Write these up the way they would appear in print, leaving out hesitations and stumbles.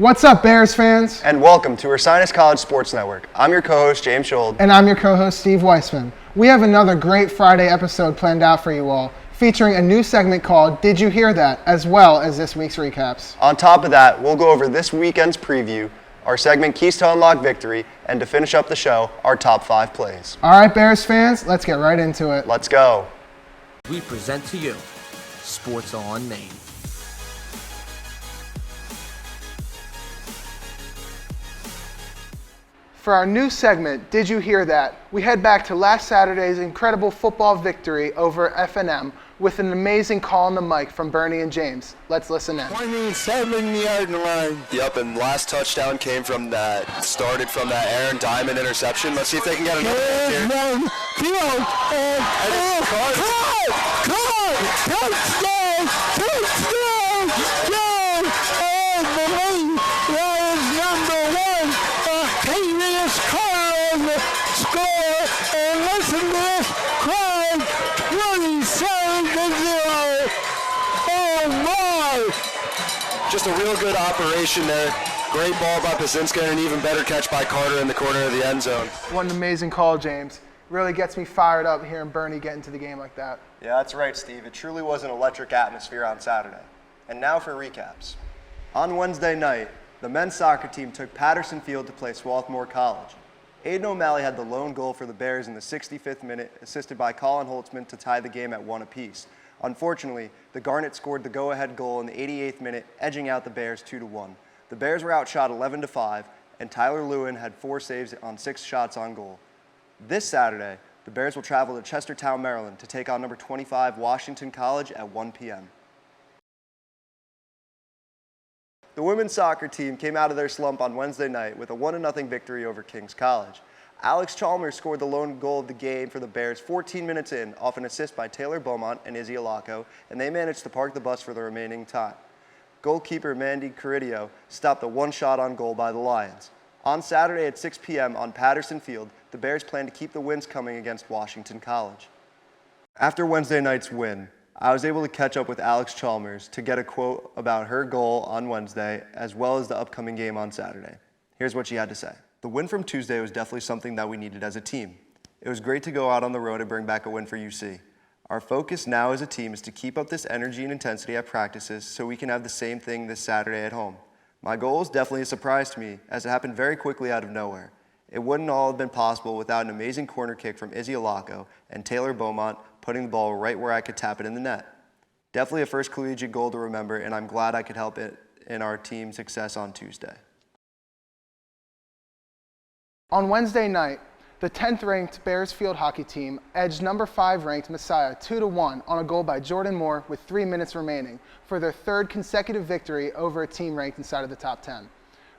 What's up, Bears fans? And welcome to Ursinus College Sports Network. I'm your co-host, James Schold. And I'm your co-host, Steve Weissman. We have another great Friday episode planned out for you all, featuring a new segment called Did You Hear That?, as well as this week's recaps. On top of that, we'll go over this weekend's preview, our segment Keys to Unlock Victory, and to finish up the show, our top 5 plays. All right, Bears fans, let's get right into it. Let's go. We present to you Sports on Main. For our new segment, Did You Hear That?, we head back to last Saturday's incredible football victory over F&M with an amazing call on the mic from Bernie and James. Let's listen in. 27-yard line. Yep, and last touchdown came from that, started from that Aaron Diamond interception. Let's see if they can get another here. One, field, and touchdown, Joe, and the lead was number 1. Octavius Carl score, and listen to this crowd, 27-0. Oh my! Just a real good operation there. Great ball by Pazinska and an even better catch by Carter in the corner of the end zone. What an amazing call, James. Really gets me fired up hearing Bernie get into the game like that. Yeah, that's right, Steve. It truly was an electric atmosphere on Saturday. And now for recaps. On Wednesday night, the men's soccer team took Patterson Field to play Swarthmore College. Aiden O'Malley had the lone goal for the Bears in the 65th minute, assisted by Colin Holtzman to tie the game at 1 apiece. Unfortunately, the Garnet scored the go-ahead goal in the 88th minute, edging out the Bears 2-1. The Bears were outshot 11-5, and Tyler Lewin had 4 saves on 6 shots on goal. This Saturday, the Bears will travel to Chestertown, Maryland to take on number 25 Washington College at 1 p.m. The women's soccer team came out of their slump on Wednesday night with a 1-0 victory over King's College. Alex Chalmers scored the lone goal of the game for the Bears 14 minutes in off an assist by Taylor Beaumont and Izzy Alaco, and they managed to park the bus for the remaining time. Goalkeeper Mandy Caridio stopped a 1 shot on goal by the Lions. On Saturday at 6 p.m. on Patterson Field, the Bears plan to keep the wins coming against Washington College. After Wednesday night's win, I was able to catch up with Alex Chalmers to get a quote about her goal on Wednesday as well as the upcoming game on Saturday. Here's what she had to say. The win from Tuesday was definitely something that we needed as a team. It was great to go out on the road and bring back a win for UC. Our focus now as a team is to keep up this energy and intensity at practices so we can have the same thing this Saturday at home. My goal is definitely a surprise to me as it happened very quickly out of nowhere. It wouldn't all have been possible without an amazing corner kick from Izzy Alaco and Taylor Beaumont putting the ball right where I could tap it in the net. Definitely a first collegiate goal to remember, and I'm glad I could help it in our team's success on Tuesday. On Wednesday night, the 10th-ranked Bears field hockey team edged number 5-ranked Messiah 2-1 on a goal by Jordan Moore with 3 minutes remaining for their 3rd consecutive victory over a team ranked inside of the top 10.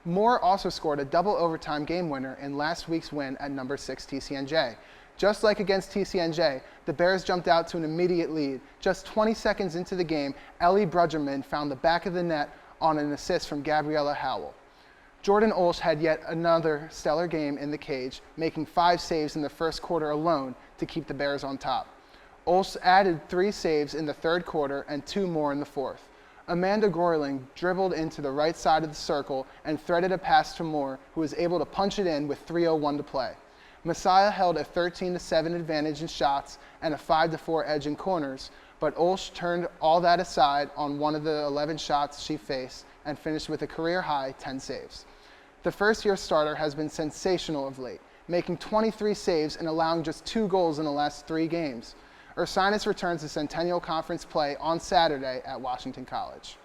Moore also scored a double overtime game winner in last week's win at number 6 TCNJ. Just like against TCNJ, the Bears jumped out to an immediate lead. Just 20 seconds into the game, Ellie Brudgerman found the back of the net on an assist from Gabriella Howell. Jordan Olsch had yet another stellar game in the cage, making 5 saves in the first quarter alone to keep the Bears on top. Olsch added 3 saves in the 3rd quarter and 2 more in the 4th. Amanda Groyling dribbled into the right side of the circle and threaded a pass to Moore, who was able to punch it in with 3:01 to play. Messiah held a 13-7 advantage in shots and a 5-4 edge in corners, but Olsch turned all that aside on one of the 11 shots she faced and finished with a career-high 10 saves. The first-year starter has been sensational of late, making 23 saves and allowing just 2 goals in the last 3 games. Ursinus returns to Centennial Conference play on Saturday at Washington College.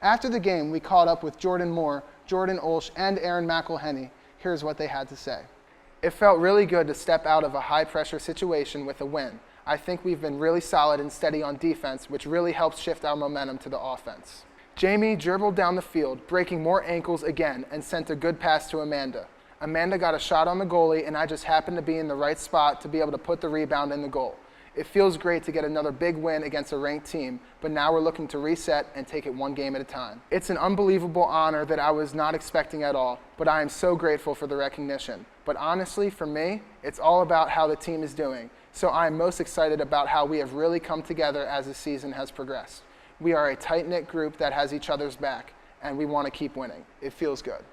After the game, we caught up with Jordan Moore, Jordan Olsch, and Aaron McElhenney. Here's what they had to say. It felt really good to step out of a high-pressure situation with a win. I think we've been really solid and steady on defense, which really helps shift our momentum to the offense. Jamie dribbled down the field, breaking more ankles again, and sent a good pass to Amanda. Amanda got a shot on the goalie, and I just happened to be in the right spot to be able to put the rebound in the goal. It feels great to get another big win against a ranked team, but now we're looking to reset and take it 1 game at a time. It's an unbelievable honor that I was not expecting at all, but I am so grateful for the recognition. But honestly, for me, it's all about how the team is doing. So I am most excited about how we have really come together as the season has progressed. We are a tight-knit group that has each other's back. and we want to keep winning. It feels good.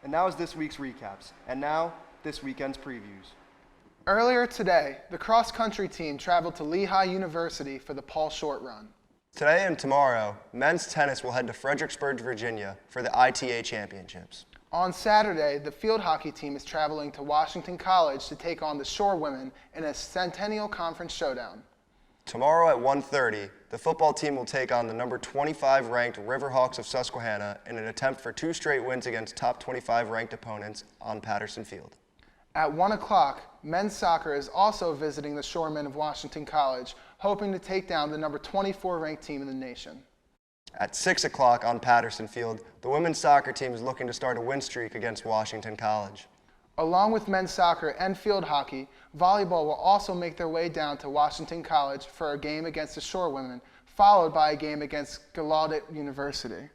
And that was this week's recaps. And now, this weekend's previews. Earlier today, the cross-country team traveled to Lehigh University for the Paul Short Run. Today and tomorrow, men's tennis will head to Fredericksburg, Virginia for the ITA Championships. On Saturday, the field hockey team is traveling to Washington College to take on the Shore Women in a Centennial Conference showdown. Tomorrow at 1:30, the football team will take on the number 25 ranked Riverhawks of Susquehanna in an attempt for 2 straight wins against top 25 ranked opponents on Patterson Field. At 1 o'clock, men's soccer is also visiting the Shoremen of Washington College, hoping to take down the number 24 ranked team in the nation. At 6 o'clock on Patterson Field, the women's soccer team is looking to start a win streak against Washington College. Along with men's soccer and field hockey, volleyball will also make their way down to Washington College for a game against the Shore Women, followed by a game against Gallaudet University.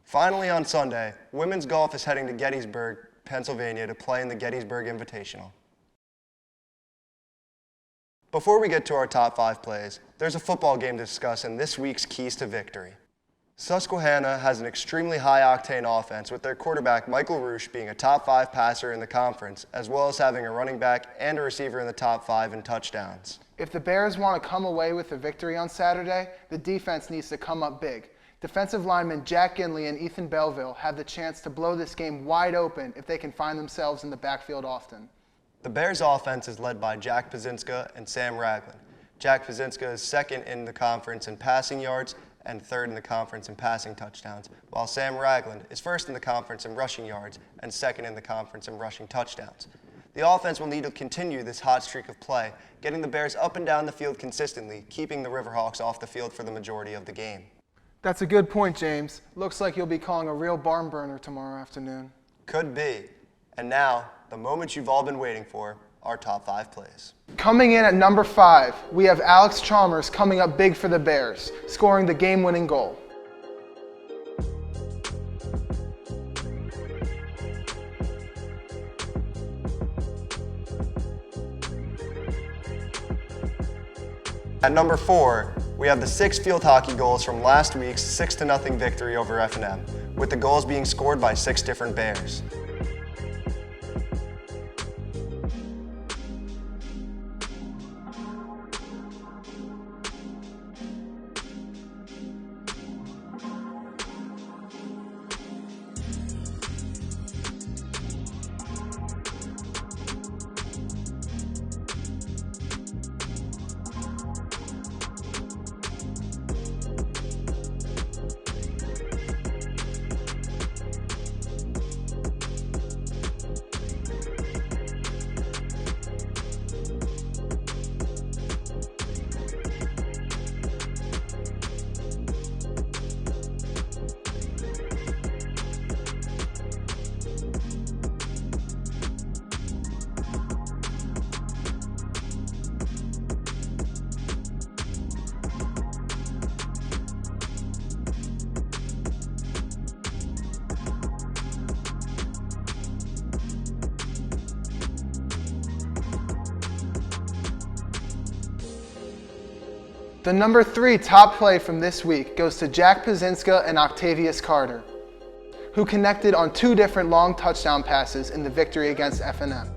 Finally on Sunday, women's golf is heading to Gettysburg, Pennsylvania to play in the Gettysburg Invitational. Before we get to our top 5 plays, there's a football game to discuss in this week's Keys to Victory. Susquehanna has an extremely high-octane offense with their quarterback Michael Roosh being a top 5 passer in the conference, as well as having a running back and a receiver in the top 5 in touchdowns. If the Bears want to come away with a victory on Saturday, the defense needs to come up big. Defensive linemen Jack Ginley and Ethan Belville have the chance to blow this game wide open if they can find themselves in the backfield often. The Bears' offense is led by Jack Pazinska and Sam Ragland. Jack Pazinska is second in the conference in passing yards and third in the conference in passing touchdowns, while Sam Ragland is first in the conference in rushing yards and second in the conference in rushing touchdowns. The offense will need to continue this hot streak of play, getting the Bears up and down the field consistently, keeping the Riverhawks off the field for the majority of the game. That's a good point, James. Looks like you'll be calling a real barn burner tomorrow afternoon. Could be. And now, the moment you've all been waiting for, our top 5 plays. Coming in at number 5, we have Alex Chalmers coming up big for the Bears, scoring the game-winning goal. At number 4, we have the 6 field hockey goals from last week's 6-0 victory over F&M, with the goals being scored by 6 different Bears. The number 3 top play from this week goes to Jack Pazinska and Octavius Carter, who connected on 2 different long touchdown passes in the victory against F&M.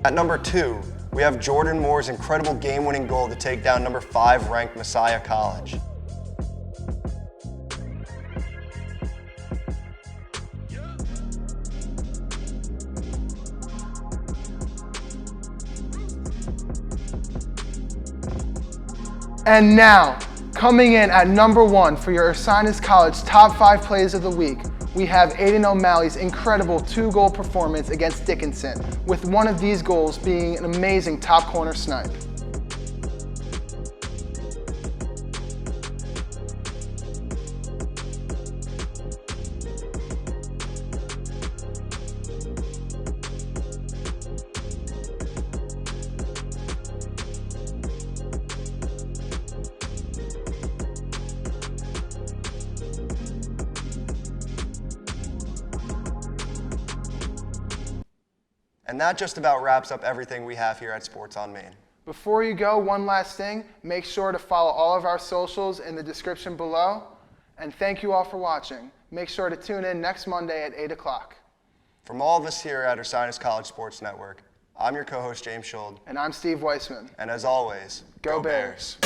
At number 2, we have Jordan Moore's incredible game-winning goal to take down number 5 ranked Messiah College. And now, coming in at number 1 for your Ursinus College top 5 plays of the week, we have Aiden O'Malley's incredible 2-goal performance against Dickinson, with one of these goals being an amazing top corner snipe. And that just about wraps up everything we have here at Sports on Main. Before you go, one last thing. Make sure to follow all of our socials in the description below. And thank you all for watching. Make sure to tune in next Monday at 8 o'clock. From all of us here at Ursinus College Sports Network, I'm your co-host James Schuld. And I'm Steve Weissman. And as always, Go Bears.